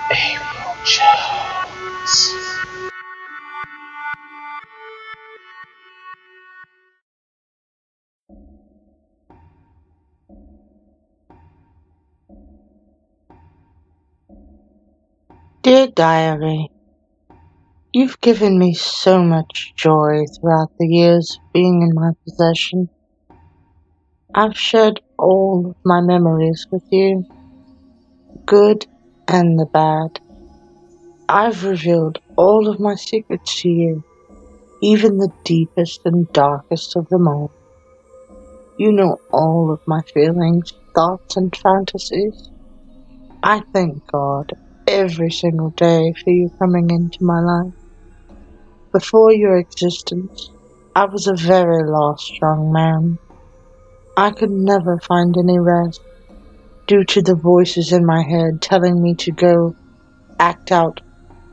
April Jones. Dear Diary, you've given me so much joy throughout the years of being in my possession. I've shared all of my memories with you, the good and the bad. I've revealed all of my secrets to you, even the deepest and darkest of them all. You know all of my feelings, thoughts, and fantasies. I thank God every single day for you coming into my life. Before your existence, I was a very lost young man. I could never find any rest, due to the voices in my head telling me to go act out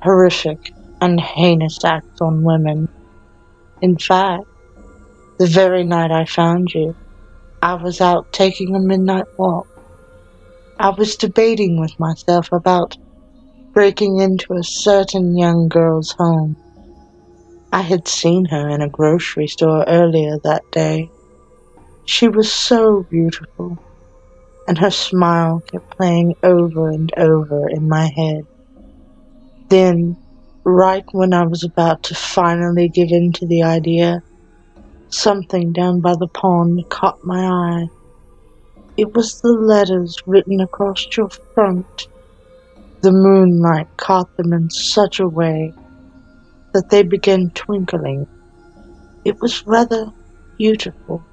horrific and heinous acts on women. In fact, the very night I found you, I was out taking a midnight walk. I was debating with myself about breaking into a certain young girl's home. I had seen her in a grocery store earlier that day. She was so beautiful, and her smile kept playing over and over in my head. Then, right when I was about to finally give in to the idea, something down by the pond caught my eye. It was the letters written across your front. The moonlight caught them in such a way that they began twinkling. It was rather beautiful.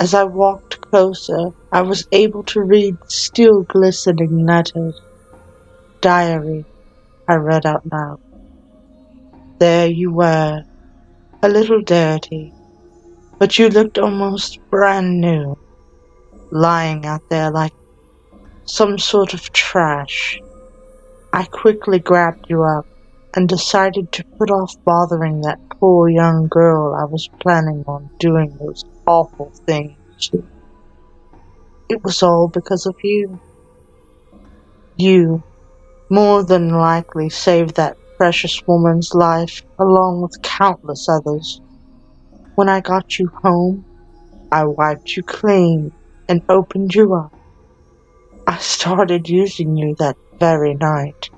As I walked closer, I was able to read still glistening letters. Diary, I read out loud. There you were, a little dirty, but you looked almost brand new, lying out there like some sort of trash. I quickly grabbed you up and decided to put off bothering that poor young girl I was planning on doing those awful things to. It was all because of you. You more than likely saved that precious woman's life along with countless others. When I got you home, I wiped you clean and opened you up. I started using you that very night.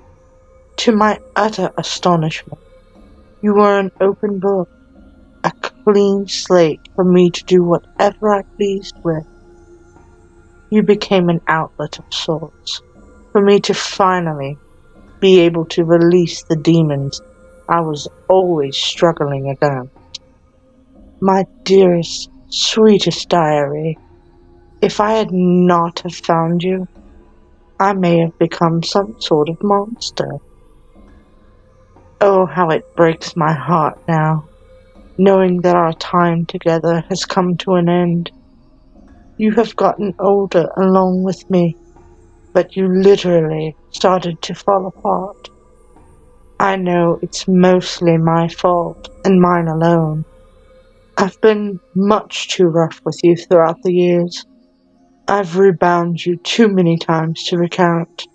To my utter astonishment, you were an open book, a clean slate for me to do whatever I pleased with. You became an outlet of sorts, for me to finally be able to release the demons I was always struggling against. My dearest, sweetest diary, if I had not have found you, I may have become some sort of monster. Oh, how it breaks my heart now, knowing that our time together has come to an end. You have gotten older along with me, but you literally started to fall apart. I know it's mostly my fault, and mine alone. I've been much too rough with you throughout the years. I've rebound you too many times to recount.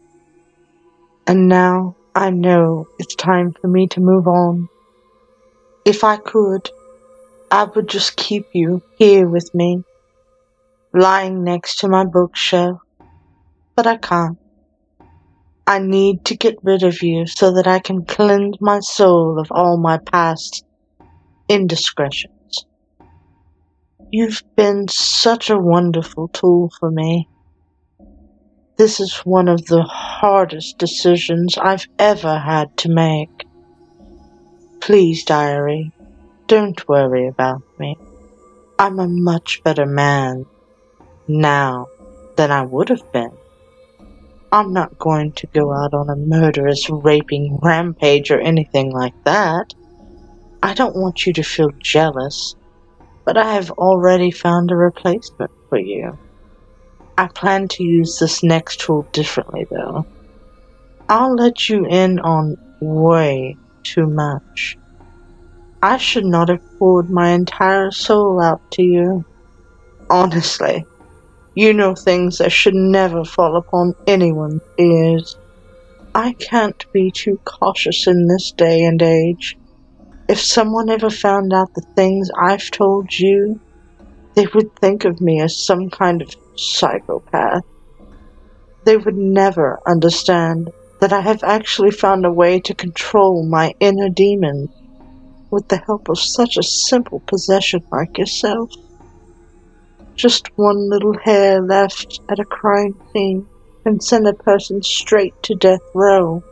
And now I know it's time for me to move on. If I could, I would just keep you here with me, lying next to my bookshelf, but I can't. I need to get rid of you so that I can cleanse my soul of all my past indiscretions. You've been such a wonderful tool for me. This is one of the hardest decisions I've ever had to make. Please, diary, don't worry about me. I'm a much better man now than I would have been. I'm not going to go out on a murderous, raping rampage or anything like that. I don't want you to feel jealous, but I have already found a replacement for you. I plan to use this next tool differently, though. I'll let you in on way too much. I should not have poured my entire soul out to you. Honestly, you know things that should never fall upon anyone's ears. I can't be too cautious in this day and age. If someone ever found out the things I've told you, they would think of me as some kind of psychopath. They would never understand that I have actually found a way to control my inner demons with the help of such a simple possession like yourself. Just one little hair left at a crime scene can send a person straight to death row.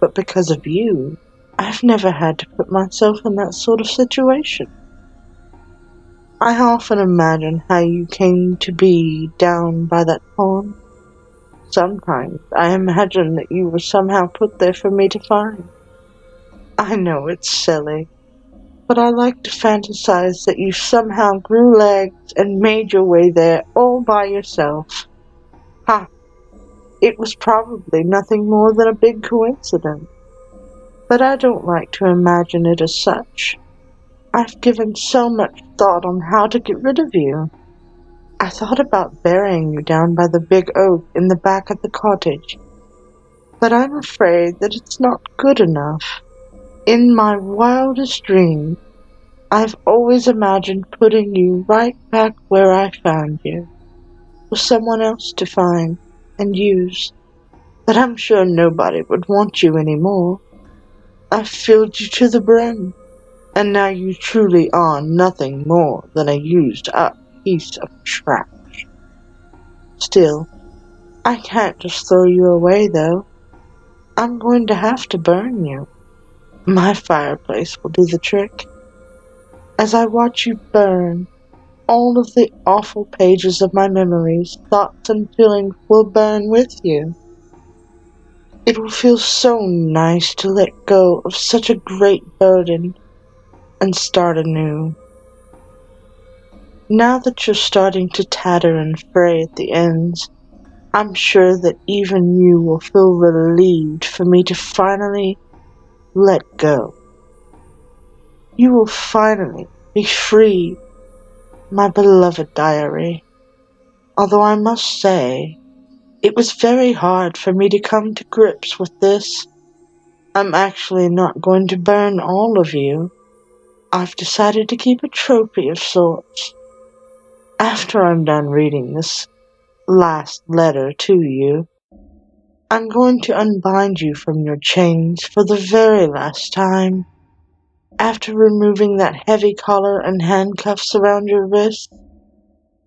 But because of you, I've never had to put myself in that sort of situation. I often imagine how you came to be down by that pond. Sometimes I imagine that you were somehow put there for me to find. I know it's silly, but I like to fantasize that you somehow grew legs and made your way there all by yourself. Ha! It was probably nothing more than a big coincidence. But I don't like to imagine it as such. I've given so much thought on how to get rid of you. I thought about burying you down by the big oak in the back of the cottage, but I'm afraid that it's not good enough. In my wildest dreams, I've always imagined putting you right back where I found you, for someone else to find and use, but I'm sure nobody would want you anymore. I've filled you to the brim. And now you truly are nothing more than a used-up piece of trash. Still, I can't just throw you away, though. I'm going to have to burn you. My fireplace will do the trick. As I watch you burn, all of the awful pages of my memories, thoughts, and feelings will burn with you. It will feel so nice to let go of such a great burden and start anew. Now that you're starting to tatter and fray at the ends, I'm sure that even you will feel relieved for me to finally let go. You will finally be free, my beloved diary. Although I must say, it was very hard for me to come to grips with this. I'm actually not going to burn all of you. I've decided to keep a trophy of sorts. After I'm done reading this last letter to you, I'm going to unbind you from your chains for the very last time. After removing that heavy collar and handcuffs around your wrists,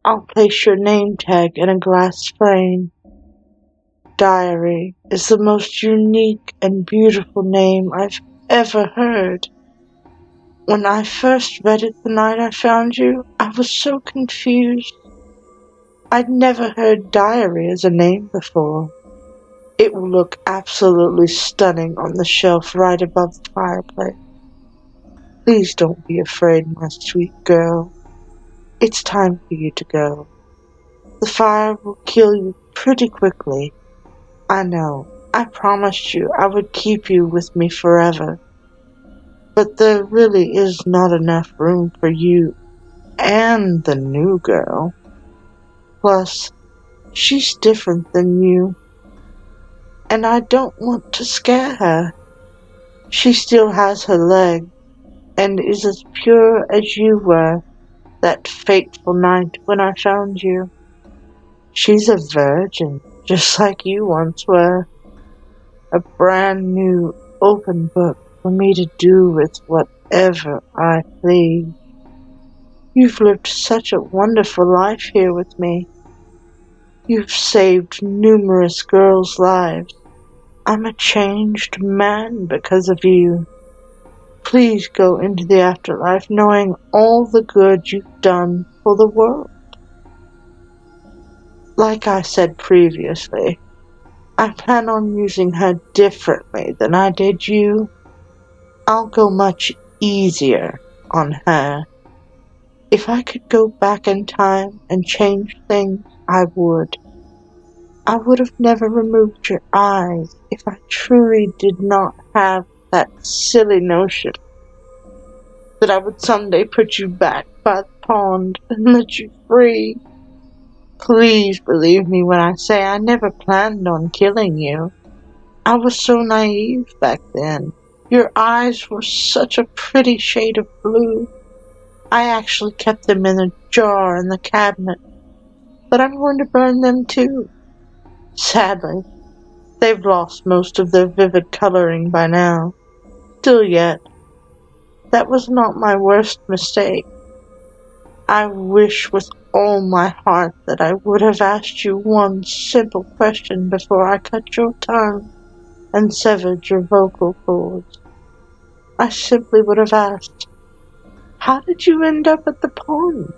I'll place your name tag in a glass frame. Diary is the most unique and beautiful name I've ever heard. When I first read it the night I found you, I was so confused. I'd never heard Diary as a name before. It will look absolutely stunning on the shelf right above the fireplace. Please don't be afraid, my sweet girl. It's time for you to go. The fire will kill you pretty quickly. I know. I promised you I would keep you with me forever. But there really is not enough room for you and the new girl. Plus, she's different than you, and I don't want to scare her. She still has her leg, and is as pure as you were that fateful night when I found you. She's a virgin, just like you once were. A brand new open book for me to do with whatever I please. You've lived such a wonderful life here with me. You've saved numerous girls' lives. I'm a changed man because of you. Please go into the afterlife knowing all the good you've done for the world. Like I said previously, I plan on using her differently than I did you. I'll go much easier on her. If I could go back in time and change things, I would. I would have never removed your eyes if I truly did not have that silly notion that I would someday put you back by the pond and let you free. Please believe me when I say I never planned on killing you. I was so naive back then. Your eyes were such a pretty shade of blue. I actually kept them in a jar in the cabinet, but I'm going to burn them too. Sadly, they've lost most of their vivid coloring by now. Still yet, that was not my worst mistake. I wish with all my heart that I would have asked you one simple question before I cut your tongue and severed your vocal cords. I simply would have asked, how did you end up at the pond?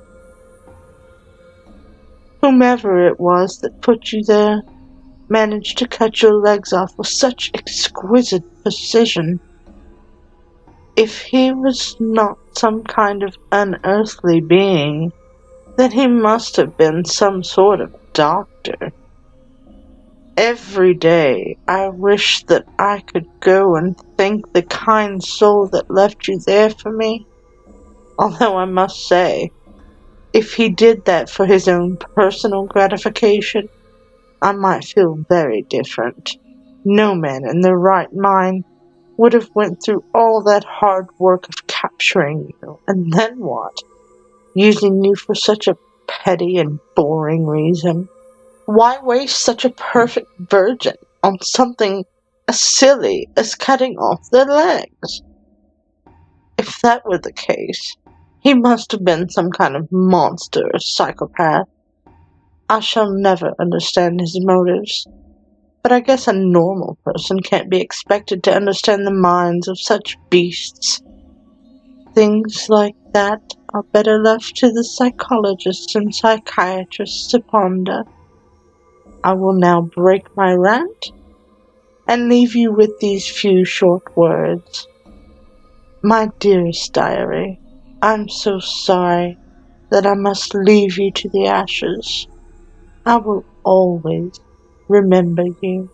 Whomever it was that put you there managed to cut your legs off with such exquisite precision. If he was not some kind of unearthly being, then he must have been some sort of doctor. Every day I wish that I could go and thank the kind soul that left you there for me. Although I must say, if he did that for his own personal gratification, I might feel very different. No man in their right mind would have went through all that hard work of capturing you, and then what? Using you for such a petty and boring reason. Why waste such a perfect virgin on something as silly as cutting off their legs? If that were the case, he must have been some kind of monster or psychopath. I shall never understand his motives, but I guess a normal person can't be expected to understand the minds of such beasts. Things like that are better left to the psychologists and psychiatrists to ponder. I will now break my rant and leave you with these few short words. My dearest diary, I'm so sorry that I must leave you to the ashes. I will always remember you.